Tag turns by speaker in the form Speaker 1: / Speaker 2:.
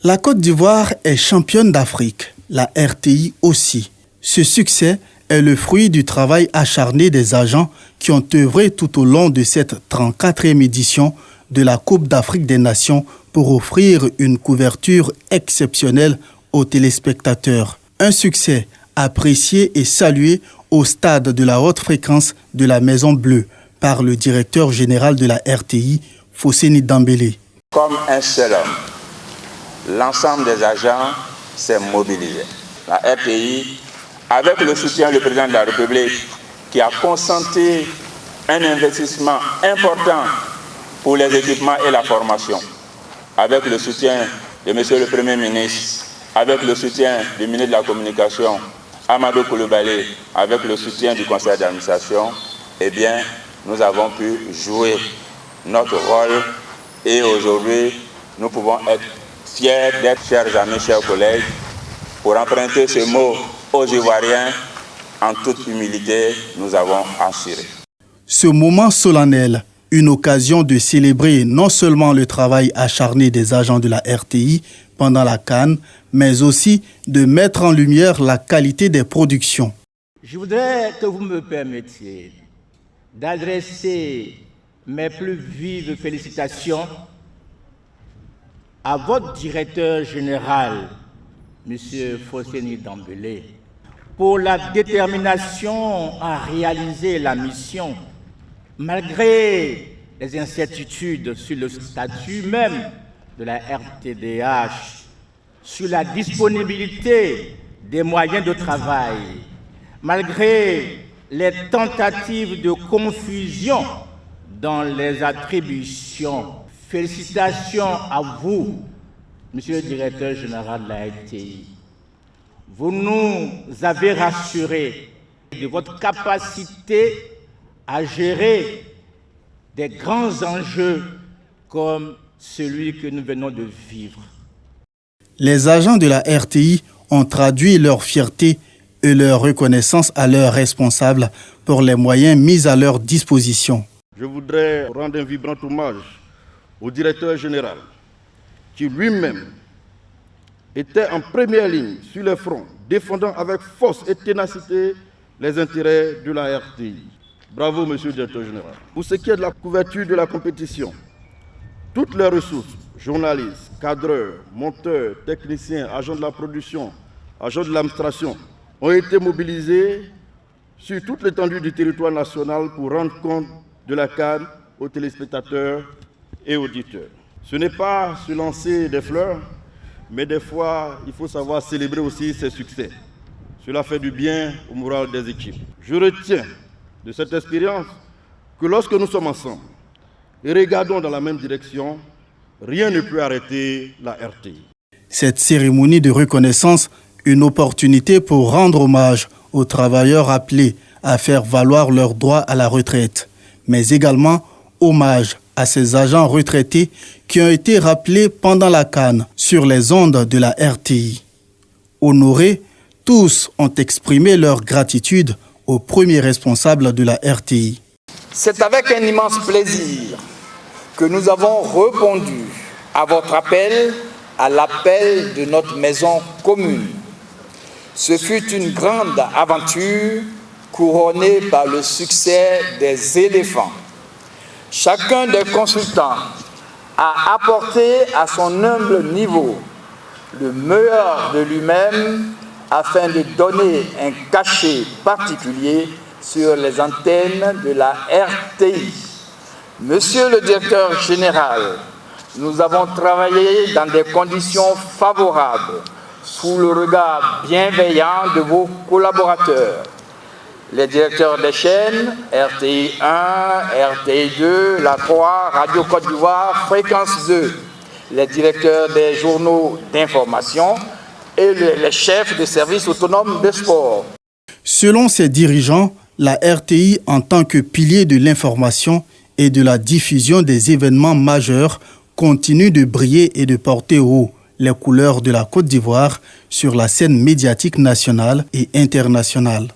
Speaker 1: La Côte d'Ivoire est championne d'Afrique, la RTI aussi. Ce succès est le fruit du travail acharné des agents qui ont œuvré tout au long de cette 34e édition de la Coupe d'Afrique des Nations pour offrir une couverture exceptionnelle aux téléspectateurs. Un succès apprécié et salué au stade de la haute fréquence de la Maison Bleue par le directeur général de la RTI, Fosséni Dambélé.
Speaker 2: Comme un seul homme, l'ensemble des agents s'est mobilisé. La RTI, avec le soutien du président de la République, qui a consenti un investissement important pour les équipements et la formation, avec le soutien de M. le Premier ministre, avec le soutien du ministre de la Communication, Amadou Koulibaly, avec le soutien du conseil d'administration, eh bien, nous avons pu jouer notre rôle et aujourd'hui, nous pouvons être fiers d'être, chers amis, chers collègues, pour emprunter ce mot aux Ivoiriens, en toute humilité, nous avons assuré.
Speaker 1: Ce moment solennel, une occasion de célébrer non seulement le travail acharné des agents de la RTI pendant la CAN, mais aussi de mettre en lumière la qualité des productions.
Speaker 3: Je voudrais que vous me permettiez d'adresser mes plus vives félicitations à votre directeur général, M. Fosséni Dambélé, pour la détermination à réaliser la mission, malgré les incertitudes sur le statut même de la RTDH, sur la disponibilité des moyens de travail, malgré les tentatives de confusion dans les attributions. Félicitations à vous, Monsieur le directeur général de la RTI. Vous nous avez rassurés de votre capacité à gérer des grands enjeux comme celui que nous venons de vivre.
Speaker 1: Les agents de la RTI ont traduit leur fierté et leur reconnaissance à leurs responsables pour les moyens mis à leur disposition.
Speaker 4: Je voudrais rendre un vibrant hommage au directeur général qui lui-même était en première ligne sur le front, défendant avec force et ténacité les intérêts de la RTI. Bravo, monsieur le directeur général. Pour ce qui est de la couverture de la compétition, toutes les ressources, journalistes, cadreurs, monteurs, techniciens, agents de la production, agents de l'administration, ont été mobilisés sur toute l'étendue du territoire national pour rendre compte de la CAN aux téléspectateurs et auditeurs. Ce n'est pas se lancer des fleurs, mais des fois, il faut savoir célébrer aussi ses succès. Cela fait du bien au moral des équipes. Je retiens de cette expérience que lorsque nous sommes ensemble et regardons dans la même direction, rien ne peut arrêter la RTI.
Speaker 1: Cette cérémonie de reconnaissance, une opportunité pour rendre hommage aux travailleurs appelés à faire valoir leurs droits à la retraite, mais également hommage à ces agents retraités qui ont été rappelés pendant la CAN sur les ondes de la RTI. Honorés, tous ont exprimé leur gratitude au premier responsable de la RTI.
Speaker 5: C'est avec un immense plaisir que nous avons répondu à votre appel, à l'appel de notre maison commune. Ce fut une grande aventure couronnée par le succès des éléphants. Chacun des consultants a apporté à son humble niveau le meilleur de lui-même afin de donner un cachet particulier sur les antennes de la RTI. Monsieur le directeur général, nous avons travaillé dans des conditions favorables, sous le regard bienveillant de vos collaborateurs. Les directeurs des chaînes, RTI 1, RTI 2, La Croix, Radio Côte d'Ivoire, Fréquence 2, les directeurs des journaux d'information et les chefs de services autonomes de sport.
Speaker 1: Selon ses dirigeants, la RTI, en tant que pilier de l'information et de la diffusion des événements majeurs, continue de briller et de porter haut les couleurs de la Côte d'Ivoire sur la scène médiatique nationale et internationale.